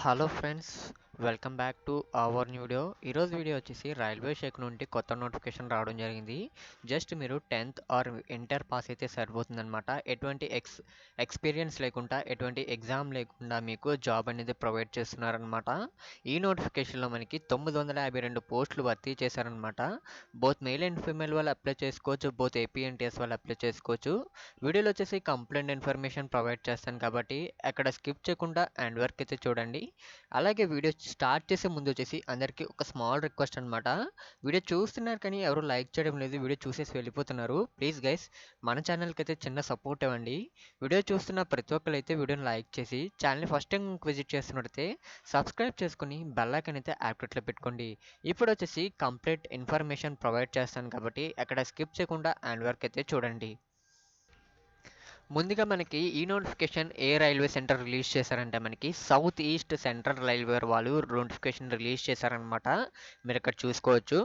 Hello friends, welcome back to our new video. ఈరోజు video వచ్చేసి railway శాఖ నుండి కొత్త నోటిఫికేషన్ రావడం జరిగింది. జస్ట్ మీరు 10th ఆర్ ఇంటర్ పాస్ అయితే సరిపోతుందన్నమాట. ఎటువంటి ఎక్స్పీరియన్స్ లేకుండా, ఎటువంటి ఎగ్జామ్ లేకుండా మీకు జాబ్ అనేది ప్రొవైడ్ చేస్తున్నారనమాట. ఈ నోటిఫికేషన్లో మనకి 952 పోస్టులు భర్తీ చేశారనమాట. బోత్ మెయిల్ అండ్ ఫీమేల్ వాళ్ళు అప్లై చేసుకోవచ్చు, బోత్ ఏపీఎన్టీఎస్ వాళ్ళు అప్లై చేసుకోవచ్చు. వీడియోలో వచ్చేసి కంప్లీట్ ఇన్ఫర్మేషన్ ప్రొవైడ్ చేస్తాను కాబట్టి అక్కడ స్కిప్ చేయకుండా ఎండ్ వరకు అయితే చూడండి. అలాగే వీడియో స్టార్ట్ చేసే ముందు వచ్చేసి అందరికీ ఒక స్మాల్ రిక్వెస్ట్ అనమాట. వీడియో చూస్తున్నారు కానీ ఎవరు లైక్ చేయడం లేదు, వీడియో చూసేసి వెళ్ళిపోతున్నారు. ప్లీజ్ గైస్, మన ఛానల్కి అయితే చిన్న సపోర్ట్ ఇవ్వండి. వీడియో చూస్తున్న ప్రతి ఒక్కరు అయితే వీడియోని లైక్ చేసి ఛానల్ని ఫస్ట్ టైం విజిట్ చేస్తున్నట్టయితే సబ్స్క్రైబ్ చేసుకుని బెల్ ఐకాన్ అయితే యాక్టివేట్లో పెట్టుకోండి. ఇప్పుడు వచ్చేసి కంప్లీట్ ఇన్ఫర్మేషన్ ప్రొవైడ్ చేస్తాను కాబట్టి అక్కడ స్కిప్ చేయకుండా ఎండ్ వరకు అయితే చూడండి. ముందుగా మనకి ఈ నోటిఫికేషన్ ఏ రైల్వే సెంటర్ రిలీజ్ చేశారంటే మనకి సౌత్ ఈస్ట్ సెంట్రల్ రైల్వే వాళ్ళు నోటిఫికేషన్ రిలీజ్ చేశారనమాట. మీరు ఇక్కడ చూసుకోవచ్చు.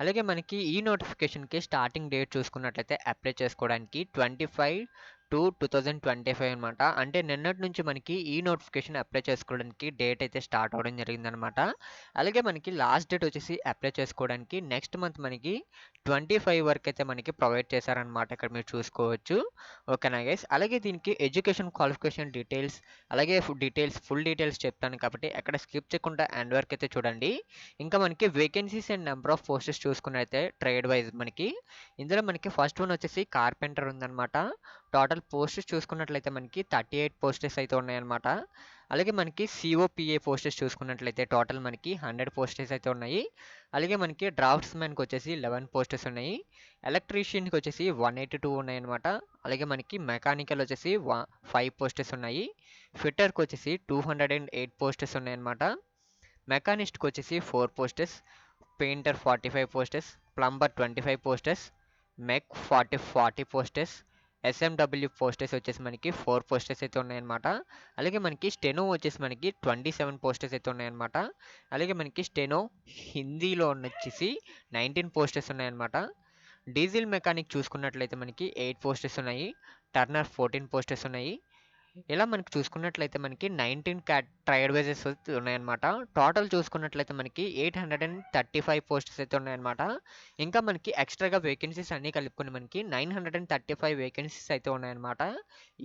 అలాగే మనకి ఈ నోటిఫికేషన్కి స్టార్టింగ్ డేట్ చూసుకున్నట్లయితే అప్లై చేసుకోవడానికి 25/2/2025 అనమాట. అంటే నిన్నటి నుంచి మనకి ఈ నోటిఫికేషన్ అప్లై చేసుకోవడానికి డేట్ అయితే స్టార్ట్ అవ్వడం జరిగిందనమాట. అలాగే మనకి లాస్ట్ డేట్ వచ్చేసి అప్లై చేసుకోవడానికి నెక్స్ట్ మంత్ మనకి 25 వరకు అయితే మనకి ప్రొవైడ్ చేశారనమాట. ఇక్కడ మీరు చూసుకోవచ్చు. ఓకేనా గైస్. అలాగే దీనికి ఎడ్యుకేషన్ క్వాలిఫికేషన్ డీటెయిల్స్, అలాగే ఫుల్ డీటెయిల్స్ చెప్తాను కాబట్టి అక్కడ స్కిప్ చేయకుండా ఎండ్ వరకు అయితే చూడండి. ఇంకా మనకి vacancies and number of posts చూసుకున్నట్లయితే ట్రేడ్ వైజ్ మనకి ఇందులో మనకి ఫస్ట్ వన్ వచ్చేసి కార్పెంటర్ ఉందన్నమాట. టోటల్ పోస్టెస్ చూసుకున్నట్లయితే మనకి 38 పోస్టెస్ అయితే ఉన్నాయన్నమాట. అలాగే మనకి సిఓపిఏ పోస్టెస్ చూసుకున్నట్లయితే టోటల్ మనకి 100 పోస్టెస్ అయితే ఉన్నాయి. అలాగే మనకి డ్రాఫ్ట్స్ మ్యాన్కి వచ్చేసి 11 పోస్టెస్ ఉన్నాయి. ఎలక్ట్రీషియన్కి వచ్చేసి 182 ఉన్నాయన్నమాట. అలాగే మనకి మెకానికల్ వచ్చేసి 5 పోస్టెస్ ఉన్నాయి. ఫిట్టర్కి వచ్చేసి 208 పోస్టెస్ ఉన్నాయన్నమాట. మెకానిస్ట్కి వచ్చేసి 4 posts, painter 45 posts, plumber 25 posts, mech 40 posts, SMW posts వచ్చేసి మనకి 4 పోస్టెస్ అయితే ఉన్నాయన్నమాట. అలాగే మనకి స్టెనో వచ్చేసి మనకి 27 పోస్టెస్ అయితే ఉన్నాయన్నమాట. అలాగే మనకి స్టెనో హిందీలో వచ్చేసి 19 పోస్టెస్ ఉన్నాయన్నమాట. డీజిల్ మెకానిక్ చూసుకున్నట్లయితే మనకి 8 పోస్టెస్ ఉన్నాయి. టర్నర్ 14 పోస్టెస్ ఉన్నాయి. ఇలా మనకి చూసుకున్నట్లయితే మనకి 19 ట్రైడ్ వేజెస్ ఉన్నాయన్నమాట. టోటల్ చూసుకున్నట్లయితే మనకి 835 పోస్టెస్ అయితే ఉన్నాయన్నమాట. ఇంకా మనకి ఎక్స్ట్రాగా వేకెన్సీస్ అన్నీ కలుపుకొని మనకి 935 వేకెన్సీస్ అయితే ఉన్నాయన్నమాట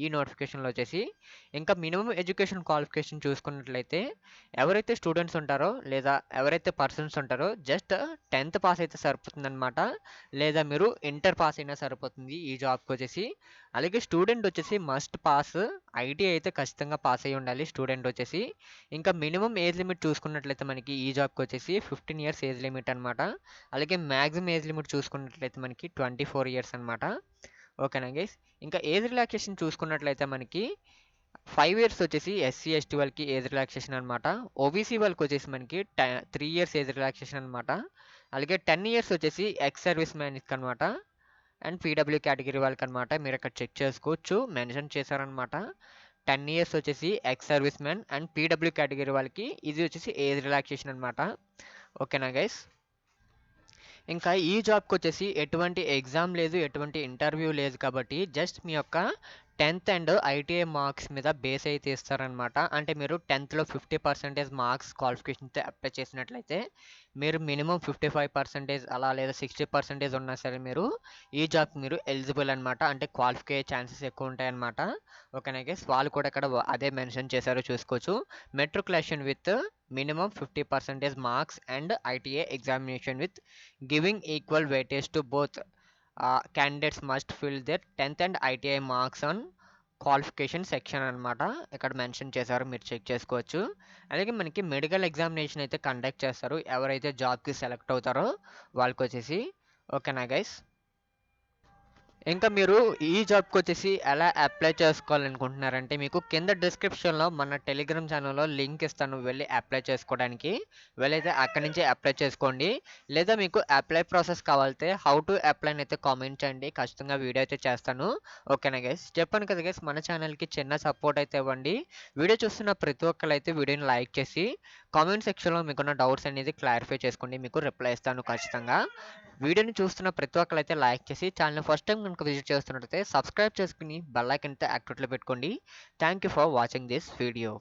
ఈ నోటిఫికేషన్లో వచ్చేసి. ఇంకా మినిమం ఎడ్యుకేషన్ క్వాలిఫికేషన్ చూసుకున్నట్లయితే ఎవరైతే స్టూడెంట్స్ ఉంటారో లేదా ఎవరైతే పర్సన్స్ ఉంటారో జస్ట్ 10th పాస్ అయితే సరిపోతుందన్నమాట. లేదా మీరు ఇంటర్ పాస్ అయినా సరిపోతుంది ఈ జాబ్కి వచ్చేసి. అలాగే స్టూడెంట్ వచ్చేసి మస్ట్ పాస్, ఐటీ అయితే ఖచ్చితంగా పాస్ అయ్యి ఉండాలి స్టూడెంట్ వచ్చేసి. ఇంకా మినిమం ఏజ్ లిమిట్ చూసుకున్నట్లయితే మనకి ఈ జాబ్కి వచ్చేసి 15 ఇయర్స్ ఏజ్ లిమిట్ అనమాట. అలాగే మ్యాక్సిమం ఏజ్ లిమిట్ చూసుకున్నట్లయితే మనకి 24 ఇయర్స్ అనమాట. ఓకేనా గైస్. ఇంకా ఏజ్ రిలాక్సేషన్ చూసుకున్నట్లయితే మనకి 5 ఇయర్స్ వచ్చేసి ఎస్సీ ఎస్టీ వాళ్ళకి ఏజ్ రిలాక్సేషన్ అనమాట. ఓబీసీ వాళ్ళకి వచ్చేసి మనకి 3 ఇయర్స్ ఏజ్ రిలాక్సేషన్ అనమాట. అలాగే 10 ఇయర్స్ వచ్చేసి ఎక్స్ సర్వీస్ మ్యాన్కి అనమాట. అండ్ పీడబ్ల్యూ కేటగిరీ వాళ్ళకి అనమాట. మీరు ఇక్కడ చెక్ చేసుకోవచ్చు, మెన్షన్ చేశారనమాట. 10 ఇయర్స్ వచ్చేసి ex service man and PW category వాళ్ళకి ఇది వచ్చేసి ఏజ్ రిలాక్సేషన్ అనమాట. ఓకేనా గైస్. ఇంకా ఈ జాబ్కి వచ్చేసి ఎటువంటి ఎగ్జామ్ లేదు, ఎటువంటి ఇంటర్వ్యూ లేదు కాబట్టి జస్ట్ మీ యొక్క 10th అండ్ ఐటీఐ మార్క్స్ మీద బేస్ అయితే ఇస్తారనమాట. అంటే మీరు 10thలో 50% మార్క్స్ క్వాలిఫికేషన్తో అప్లై చేసినట్లయితే మీరు మినిమం 55% అలా లేదా 60% ఉన్నా సరే మీరు ఈ జాబ్కి మీరు ఎలిజిబుల్ అనమాట. అంటే క్వాలిఫై అయ్యే ఛాన్సెస్ ఎక్కువ ఉంటాయన్నమాట. ఓకేనా గైస్. వాళ్ళు కూడా ఇక్కడ అదే మెన్షన్ చేశారో చూసుకోవచ్చు. Matriculation with minimum 50% marks and ITA examination with giving equal weightage to both candidates must fill their 10th and ITA marks on qualification section అనమాట. ఇక్కడ మెన్షన్ చేశారు, మీరు చెక్ చేసుకోవచ్చు. అలాగే మనకి మెడికల్ ఎగ్జామినేషన్ అయితే కండక్ట్ చేస్తారు ఎవరైతే జాబ్కి సెలెక్ట్ అవుతారో వాళ్ళకి వచ్చేసి. ఓకేనా గైస్. ఇంకా మీరు ఈ జాబ్కి వచ్చేసి ఎలా అప్లై చేసుకోవాలనుకుంటున్నారంటే మీకు కింద డిస్క్రిప్షన్లో మన టెలిగ్రామ్ ఛానల్లో లింక్ ఇస్తాను, వెళ్ళి అప్లై చేసుకోవడానికి. వెళ్ళైతే అక్కడి నుంచి అప్లై చేసుకోండి. లేదా మీకు అప్లై ప్రాసెస్ కావాలంటే హౌ టు అప్లై అయితే కామెంట్ చేయండి, ఖచ్చితంగా వీడియో అయితే చేస్తాను. ఓకేనా గైస్. చెప్పాను కదా గైస్, మన ఛానల్కి చిన్న సపోర్ట్ అయితే ఇవ్వండి. వీడియో చూస్తున్న ప్రతి ఒక్కరు అయితే వీడియోని లైక్ చేసి కామెంట్ సెక్షన్లో మీకున్న డౌట్స్ అనేది క్లారిఫై చేసుకోండి, మీకు రిప్లై ఇస్తాను ఖచ్చితంగా. వీడియోని చూస్తున్న ప్రతి ఒక్కరు అయితే లైక్ చేసి ఛానల్ ఫస్ట్ టైం కనుక విజిట్ చేస్తున్నట్లయితే సబ్స్క్రైబ్ చేసుకుని బెల్ ఐకాన్ అయితే యాక్టివేట్లో పెట్టుకోండి. Thank you for watching this video.